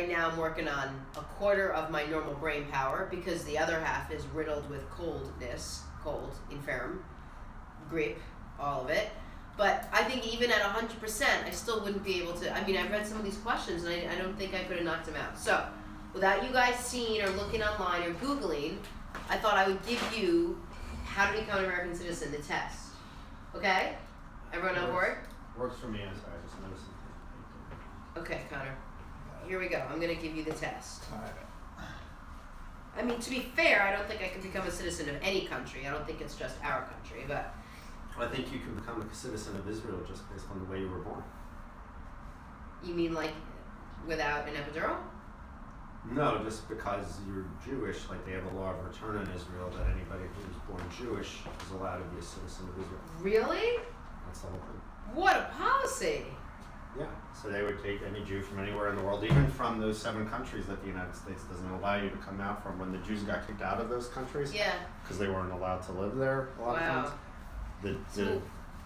right now I'm working on a quarter of my normal brain power because the other half is riddled with coldness, cold, infirm, grip, all of it. But I think even at 100%, I still wouldn't be able to. I mean, I've read some of these questions, and I don't think I could have knocked them out. So, without you guys seeing or looking online or Googling, I thought I would give you how to become an American citizen, the test. Okay? Everyone on board? Works for me. I'm sorry, I just noticed something. Okay, Connor. Here we go. I'm going to give you the test. All right. I mean, to be fair, I don't think I can become a citizen of any country. I don't think it's just our country, but... I think you can become a citizen of Israel just based on the way you were born. You mean like without an epidural? No, just because you're Jewish, like they have a law of return in Israel that anybody who's born Jewish is allowed to be a citizen of Israel. Really? That's the whole thing. What a policy! Yeah, so they would take any Jew from anywhere in the world, even from those 7 countries that the United States doesn't allow you to come out from. When the Jews got kicked out of those countries, Yeah. because they weren't allowed to live there a lot of times,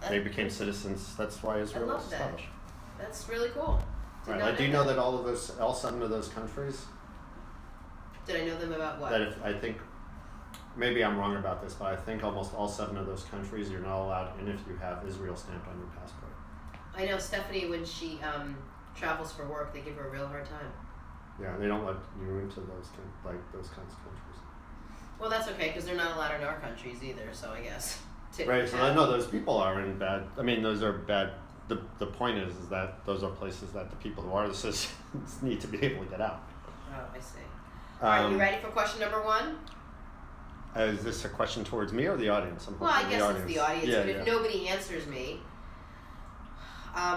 they became citizens. That's why Israel was established. That's really cool. Right. Like, do you know that all 7 of those countries? Did I know them about what? That I think, maybe I'm wrong about this, but I think almost all 7 of those countries you're not allowed in if you have Israel stamped on your passport. I know Stephanie, when she travels for work, they give her a real hard time. Yeah, they don't let you into those kinds of countries. Well, that's okay because they're not allowed in our countries either. So I guess. Right. So I know those people are in bad. I mean, those are bad. The point is that those are places that the people who are the citizens need to be able to get out. Oh, I see. Are you ready for question number 1? Is this a question towards me or the audience? Well, I guess it's the audience, but if nobody answers me.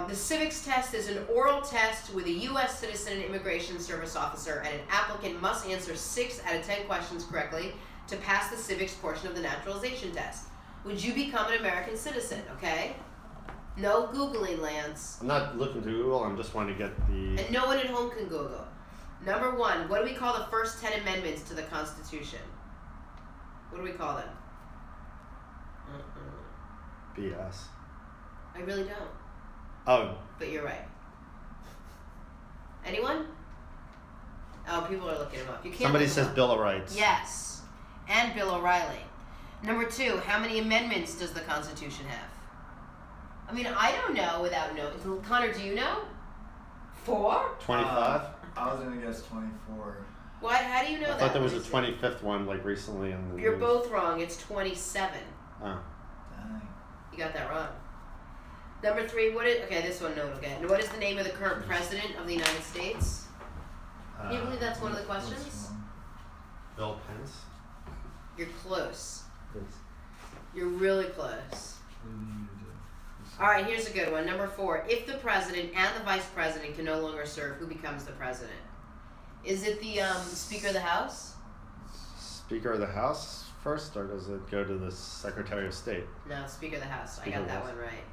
The Civics Test is an oral test with a U.S. citizen and immigration service officer, and an applicant must answer 6 out of 10 questions correctly to pass the civics portion of the naturalization test. Would you become an American citizen, okay? No Googling, Lance. I'm not looking to Google, I'm just wanting to get the... And no one at home can Google. Number 1, what do we call the first 10 amendments to the Constitution? What do we call them? BS. I really don't. Oh. But you're right. Anyone? Oh, people are looking them up. You can't. Somebody says Bill of Rights. Yes. And Bill O'Reilly. Number 2, how many amendments does the Constitution have? I mean, I don't know without knowing. Connor, do you know? 4? 25? I was going to guess 24. What? How do you know that? I thought there was a 25th one, like, recently in the You're news. both wrong. It's 27. Oh. Dang. You got that wrong. Number 3, okay, this one no one will get. What is the name of the current president of the United States? Can you believe that's one of the questions? Bill Pence? You're close. You're really close. All right, here's a good one. Number 4, if the president and the vice president can no longer serve, who becomes the president? Is it the Speaker of the House? Speaker of the House first, or does it go to the Secretary of State? No, Speaker of the House. Speaker I got that one right.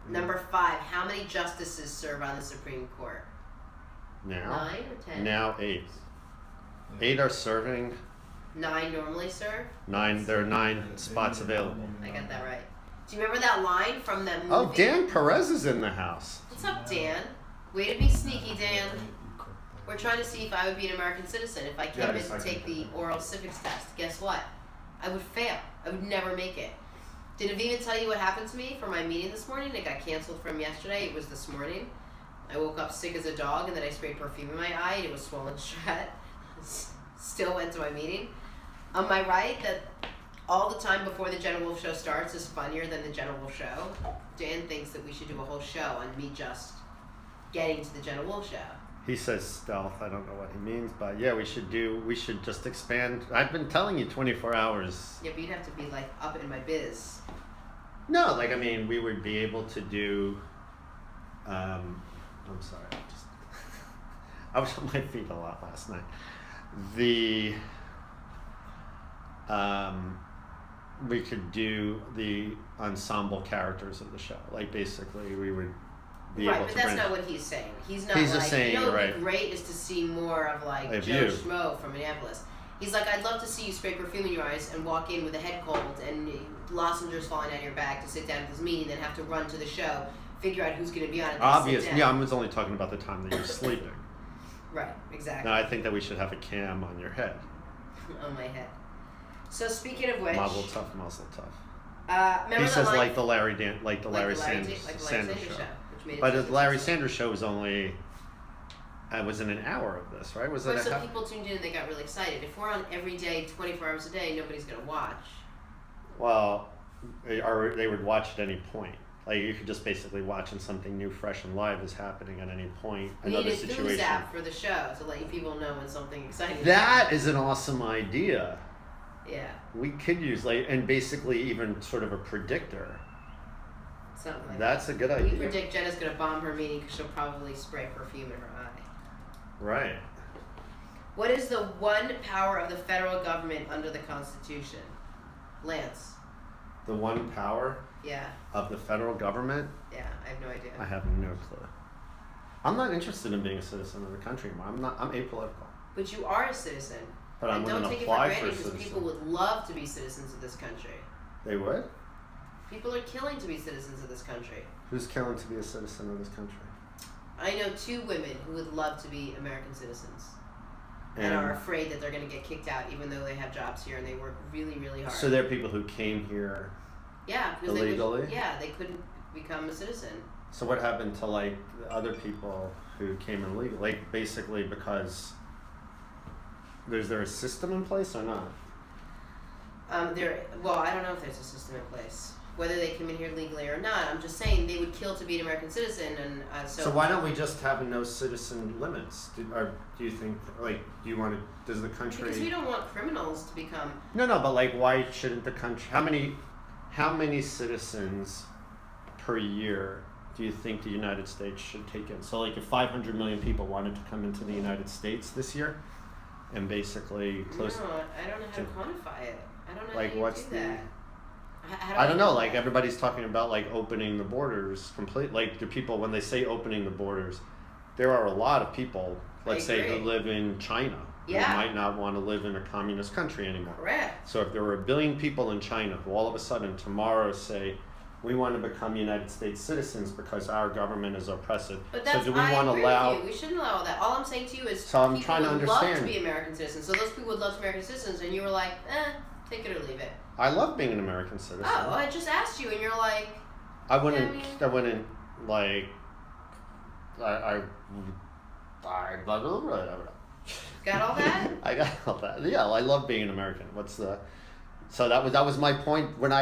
Number 5, how many justices serve on the Supreme Court? Now? 9 or 10? Now 8. 8 are serving. 9 normally serve? 9, there are 9 spots available. I got that right. Do you remember that line from that movie? Oh, Dan Perez is in the house. What's up, Dan? Way to be sneaky, Dan. We're trying to see if I would be an American citizen if I came in to take the oral civics test. Guess what? I would fail. I would never make it. Did Aviva tell you what happened to me for my meeting this morning? It got canceled from yesterday. It was this morning. I woke up sick as a dog, and then I sprayed perfume in my eye, and it was swollen shut. Still went to my meeting. Am I right that all the time before the Jenna Wolf Show starts is funnier than the Jenna Wolf Show? Dan thinks that we should do a whole show on me just getting to the Jenna Wolf Show. He says stealth. I don't know what he means, but yeah, we should just expand. I've been telling you 24 hours. Yeah, but you'd have to be like up in my biz. No, like, I mean, we would be able to do, I'm sorry, I was on my feet a lot last night. We could do the ensemble characters of the show. Like, basically, we would be able to but that's not what he's saying. He's not just saying, you know what would right. be great is to see more of like Joe Schmo from Minneapolis. He's like, I'd love to see you spray perfume in your eyes and walk in with a head cold and lozenges falling out of your bag to sit down at this meeting, then have to run to the show figure out who's going to be on it. Obviously, yeah, I was only talking about the time that you're sleeping. Right, exactly. Now I think that we should have a cam on your head. On my head. So speaking of which, Mazel tough, muzzle tough. He says like the Larry Sanders show. But the Larry Sanders show was only, wasn't an hour of this, right? Was it? So people tuned in and they got really excited. If we're on every day, 24 hours a day, nobody's gonna watch. Well, they would watch at any point. Like you could just basically watch and something new, fresh, and live is happening at any point. We need a news app for the show to let people know when something exciting. That is an awesome idea. Yeah. We could use and basically even sort of a predictor. Something like That's that. a good idea. We predict Jenna's gonna bomb her meeting because she'll probably spray perfume in her eye. Right. What is the one power of the federal government under the Constitution? Lance. The one power? Yeah. Of the federal government? Yeah, I have no idea. I have no clue. I'm not interested in being a citizen of the country anymore. I'm apolitical. But you are a citizen. But I'm going to apply for citizenship. Don't take it for granted because people would love to be citizens of this country. They would? People are killing to be citizens of this country. Who's killing to be a citizen of this country? I know 2 women who would love to be American citizens. And are afraid that they're going to get kicked out even though they have jobs here and they work really, really hard. So there are people who came here illegally? They couldn't become a citizen. So what happened to like the other people who came illegally? Like basically because is there a system in place or not? I don't know if there's a system in place. Whether they come in here legally or not, I'm just saying they would kill to be an American citizen, and So why don't we just have no citizen limits? Do you think, like, do you want to? Does the country? Because we don't want criminals to become. No, but like, why shouldn't the country? How many citizens per year do you think the United States should take in? So, like, if 500 million people wanted to come into the United States this year, and basically close. No, I don't know how to quantify it. I don't know like, how you what's do that. I don't know. Like everybody's talking about like opening the borders complete. Like the people when they say opening the borders, there are a lot of people. Let's say who live in China. Yeah. Who might not want to live in a communist country anymore. Correct. So if there were 1 billion people in China who all of a sudden tomorrow say, we want to become United States citizens because our government is oppressive. But that's, so do we want to allow? We shouldn't allow that. All I'm saying to you is so I'm people trying to would understand. love to be American citizens. So those people would love to be American citizens, and you were like, take it or leave it. I love being an American citizen. Oh, I just asked you, and you're like. I wouldn't like. I blah, blah, blah, blah. Got all that? I got all that. Yeah, I love being an American. So that was my point when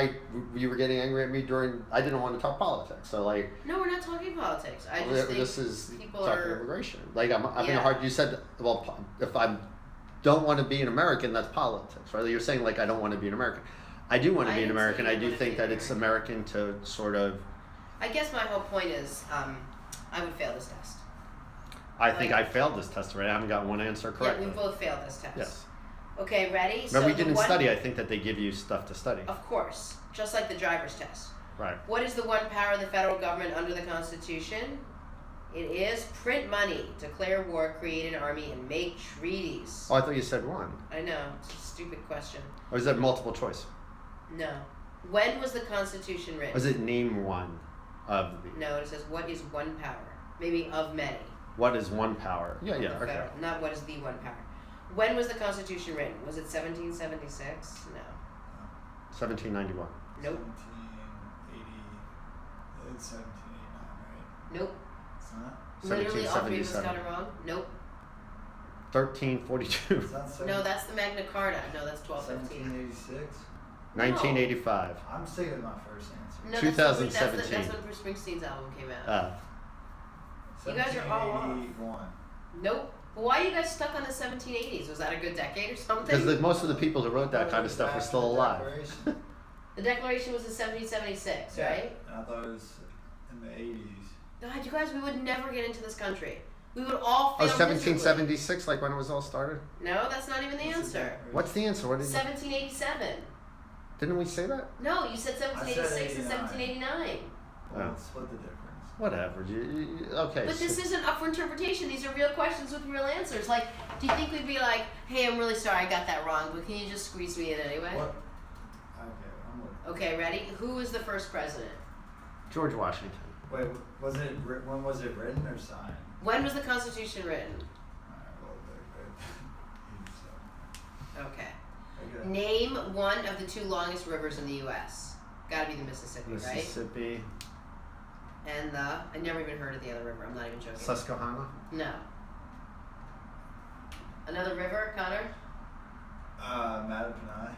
you were getting angry at me during. I didn't want to talk politics. So like. No, we're not talking politics. I just think this is people talking immigration. Like I'm having a hard. You said if I don't want to be an American, that's politics, right? You're saying like I don't want to be an American. I do want to be an American. I do think that it's American to sort of. I guess my whole point is, I would fail this test. I think I failed this test already. I haven't got one answer correctly. Yeah, we both failed this test. Yes. Okay, ready? But so we didn't study. I think that they give you stuff to study. Of course, just like the driver's test. Right. What is the one power of the federal government under the Constitution? It is print money, declare war, create an army, and make treaties. Oh, I thought you said one. I know. It's a stupid question. Or is that multiple choice? No. When was the Constitution written? Was it name one of the? No, it says what is one power? Maybe of many. What is one power? Yeah, okay. Federal, not what is the one power. When was the Constitution written? Was it 1776? No. 1791. Nope. 1780. It's 1789, right? Nope. It's not? Literally all 3 of us got it wrong? Nope. 1342. No, that's the Magna Carta. No, that's 1215. 1786? 1985. I'm sticking with my first answer. No, 2017. That's when Bruce Springsteen's album came out. You guys are all off. 1781. Nope. Well, why are you guys stuck on the 1780s? Was that a good decade or something? Because most of the people who wrote that kind of stuff were still alive. The Declaration was in 1776, right? I thought it was in the 80s. God, you guys, we would never get into this country. We would all fail. 1776, like when it was all started? No, that's not even the answer. What's the answer? What did 1787. Didn't we say that? No, you said 1786 and 1789. Well, split the difference. Whatever. Okay. But this isn't up for interpretation. These are real questions with real answers. Like, do you think we'd be like, hey, I'm really sorry I got that wrong, but can you just squeeze me in anyway? What? Okay, I'm with. Okay, ready? Who was the first president? George Washington. Wait, was it when was it written or signed? When was the Constitution written? Okay. Name one of the 2 longest rivers in the U.S. Gotta be the Mississippi, right? Mississippi. And I never even heard of the other river. I'm not even joking. Susquehanna? No. Another river, Connor? Mattaponi.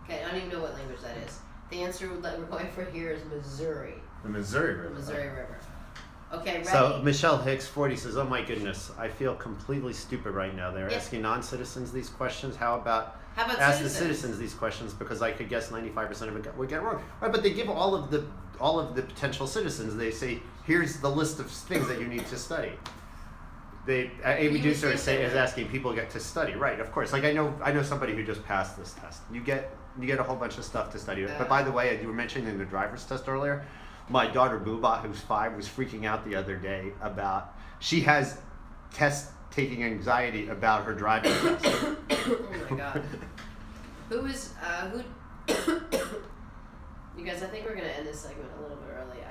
Okay, I don't even know what language that is. The answer that we're going for here is Missouri. The Missouri River. The Missouri River. Okay, ready? So Michelle Hicks 40 says, "Oh my goodness, I feel completely stupid right now. They're Yep. asking non-citizens these questions. How about ask the citizens these questions, because I could guess 95% of it would get wrong." Right, but they give all of the potential citizens. They say, "Here's the list of things that you need to study." Amy Deucer is asking people get to study, right? Of course. Like I know somebody who just passed this test. You get a whole bunch of stuff to study. But by the way, you were mentioning the driver's test earlier. My daughter Booba, who's 5, was freaking out the other day about she has test taking anxiety about her driving test. Oh my god. Who? You guys, I think we're gonna end this segment a little bit early.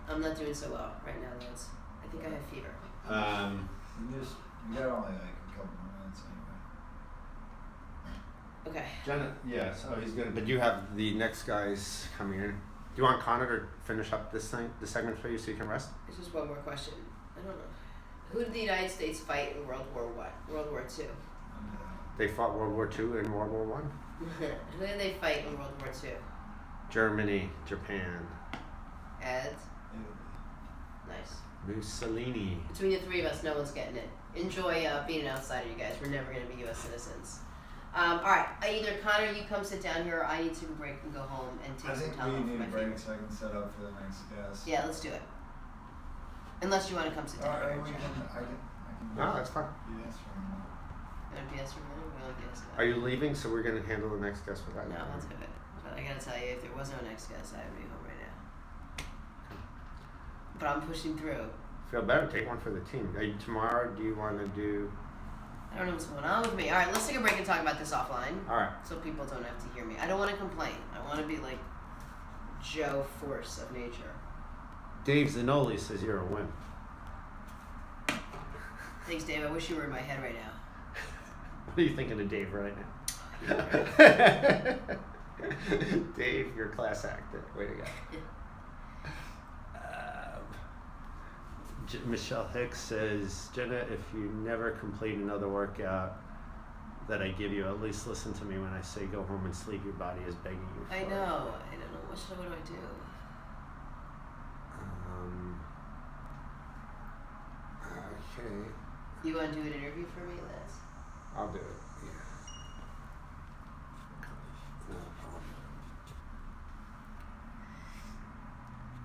I'm not doing so well right now, Lance. I think I have fever. You got only like a couple more minutes anyway. Okay. Jenna, yes. Oh, he's gonna. But you have the next guys coming in. Do you want Connor to finish up this segment for you so you can rest? It's just one more question. I don't know. Who did the United States fight in World War What? World War II. They fought World War II and World War One. Who did they fight in World War II? Germany, Japan. Ed. Nice. Mussolini. Between the 3 of us, no one's getting it. Enjoy being an outsider, you guys. We're never going to be U.S. citizens. All right. Either Connor, you come sit down here, or I need to break and go home and take some time off. I think we need my a break fever. so I can set up for the next guest. Yeah, let's do it. Unless you want to come sit down. Alright, Or I can. No, that's fine. Yes, for a minute. You want to BS for a minute? We only BS for a minute. Are you leaving? So we're going to handle the next guest with that. No, that's good. But I gotta tell you, if there was no next guest, I would be home right now. But I'm pushing through. Feel better. Take one for the team. Tomorrow, do you want to do? I don't know what's going on with me. All right, let's take a break and talk about this offline. All right. So people don't have to hear me. I don't want to complain. I want to be like Joe Force of nature. Dave Zanoli says you're a wimp. Thanks, Dave. I wish you were in my head right now. What are you thinking of Dave right now? Dave, you're a class actor. Way to go. Michelle Hicks says, "Jenna, if you never complete another workout that I give you, at least listen to me when I say go home and sleep. Your body is begging you for I it." know. I don't know. What do I do? Okay. You want to do an interview for me, Liz? I'll do it. Yeah.